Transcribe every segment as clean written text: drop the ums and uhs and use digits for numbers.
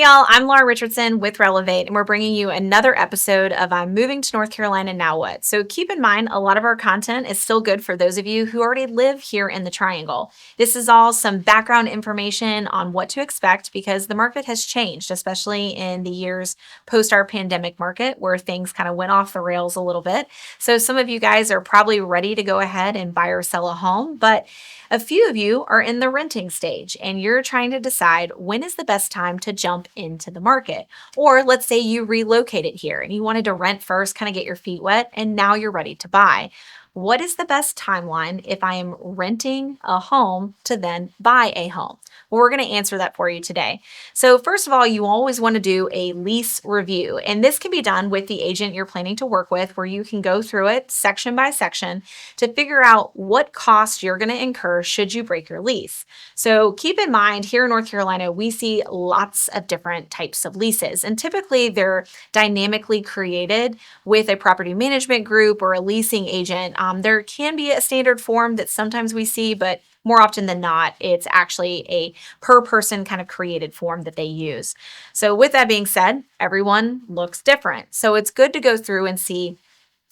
y'all. I'm Laura Richardson with Relevate, and we're bringing you another episode of I'm Moving to North Carolina Now What? So keep in mind, a lot of our content is still good for those of you who already live here in the Triangle. This is all some background information on what to expect because the market has changed, especially in the years post our pandemic market where things kind of went off the rails a little bit. So some of you guys are probably ready to go ahead and buy or sell a home, but a few of you are in the renting stage and you're trying to decide when is the best time to jump into the market. Or let's say you relocated here and you wanted to rent first, kind of get your feet wet, and now you're ready to buy. What is the best timeline if I am renting a home to then buy a home? Well, we're going to answer that for you today. So first of all, you always want to do a lease review, and this can be done with the agent you're planning to work with, where you can go through it section by section to figure out what costs you're going to incur should you break your lease. So keep in mind, here in North Carolina, we see lots of different types of leases, and typically they're dynamically created with a property management group or a leasing agent. There can be a standard form that sometimes we see, but more often than not, it's actually a per person kind of created form that they use. So with that being said, everyone looks different. So it's good to go through and see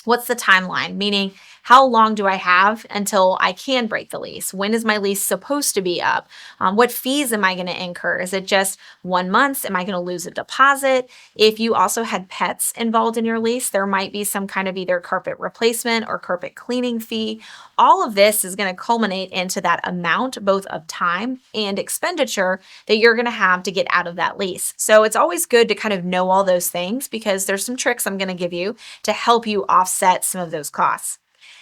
what's the timeline, meaning how long do I have until I can break the lease? When is my lease supposed to be up? What fees am I going to incur? Is it just 1 month? Am I going to lose a deposit? If you also had pets involved in your lease, there might be some kind of either carpet replacement or carpet cleaning fee. All of this is going to culminate into that amount, both of time and expenditure that you're going to have to get out of that lease. So it's always good to kind of know all those things because there's some tricks I'm going to give you to help you offset some of those costs.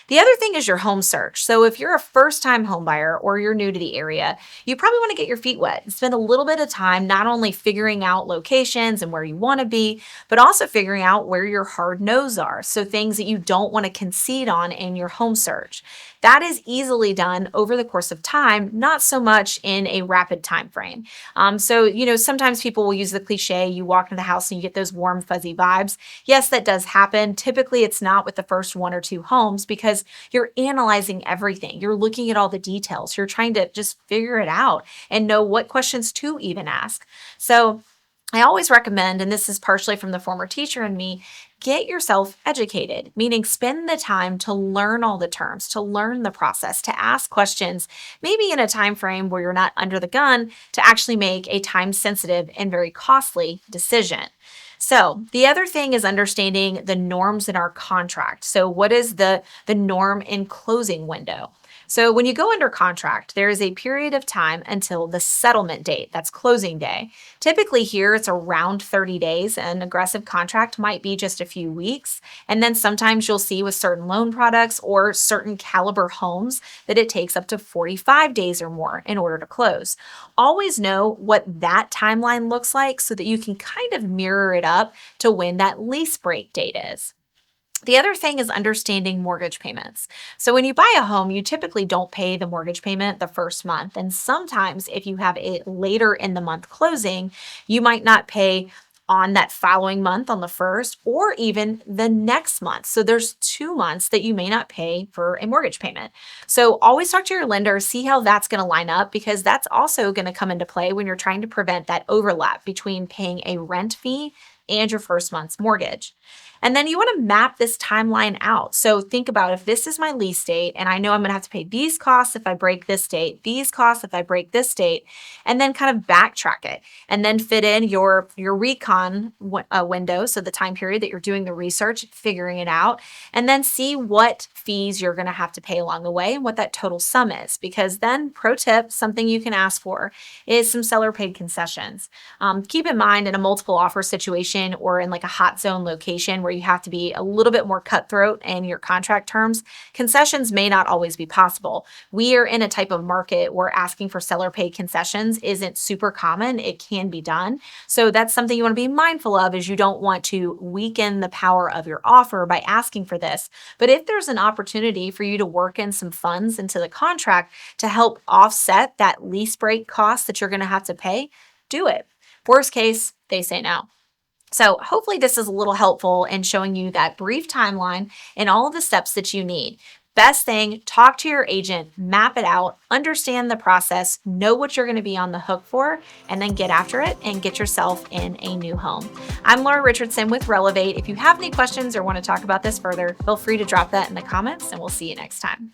The other thing is your home search. So if you're a first-time home buyer or you're new to the area, you probably want to get your feet wet and spend a little bit of time not only figuring out locations and where you want to be, but also figuring out where your hard no's are. So things that you don't want to concede on in your home search. That is easily done over the course of time, not so much in a rapid time frame. Sometimes people will use the cliche, you walk into the house and you get those warm, fuzzy vibes. Yes, that does happen. Typically, it's not with the first 1 or 2 homes because you're analyzing everything. You're looking at all the details. You're trying to just figure it out and know what questions to even ask. So I always recommend, and this is partially from the former teacher in me, get yourself educated, meaning spend the time to learn all the terms, to learn the process, to ask questions, maybe in a time frame where you're not under the gun to actually make a time-sensitive and very costly decision. So the other thing is understanding the norms in our contract. So what is the norm in closing window? So when you go under contract, there is a period of time until the settlement date. That's closing day. Typically here, it's around 30 days. An aggressive contract might be just a few weeks. And then sometimes you'll see with certain loan products or certain caliber homes that it takes up to 45 days or more in order to close. Always know what that timeline looks like so that you can kind of mirror it up to when that lease break date is. The other thing is understanding mortgage payments. So when you buy a home, you typically don't pay the mortgage payment the first month. And sometimes if you have a later in the month closing, you might not pay on that following month on the first or even the next month. So there's 2 months that you may not pay for a mortgage payment. So always talk to your lender, see how that's going to line up because that's also going to come into play when you're trying to prevent that overlap between paying a rent fee and your first month's mortgage. And then you want to map this timeline out. So think about if this is my lease date and I know I'm going to have to pay these costs if I break this date, these costs if I break this date, and then kind of backtrack it and then fit in your recon window. So the time period that you're doing the research, figuring it out, and then see what fees you're going to have to pay along the way and what that total sum is. Because then, pro tip, something you can ask for is some seller paid concessions. Keep in mind in a multiple offer situation or in like a hot zone location where you have to be a little bit more cutthroat in your contract terms, concessions may not always be possible. We are in a type of market where asking for seller paid concessions isn't super common. It can be done. So that's something you want to be mindful of is you don't want to weaken the power of your offer by asking for this. But if there's an opportunity for you to work in some funds into the contract to help offset that lease break cost that you're going to have to pay, do it. Worst case, they say no. So hopefully this is a little helpful in showing you that brief timeline and all of the steps that you need. Best thing, talk to your agent, map it out, understand the process, know what you're going to be on the hook for, and then get after it and get yourself in a new home. I'm Laura Richardson with Relevate. If you have any questions or want to talk about this further, feel free to drop that in the comments, and we'll see you next time.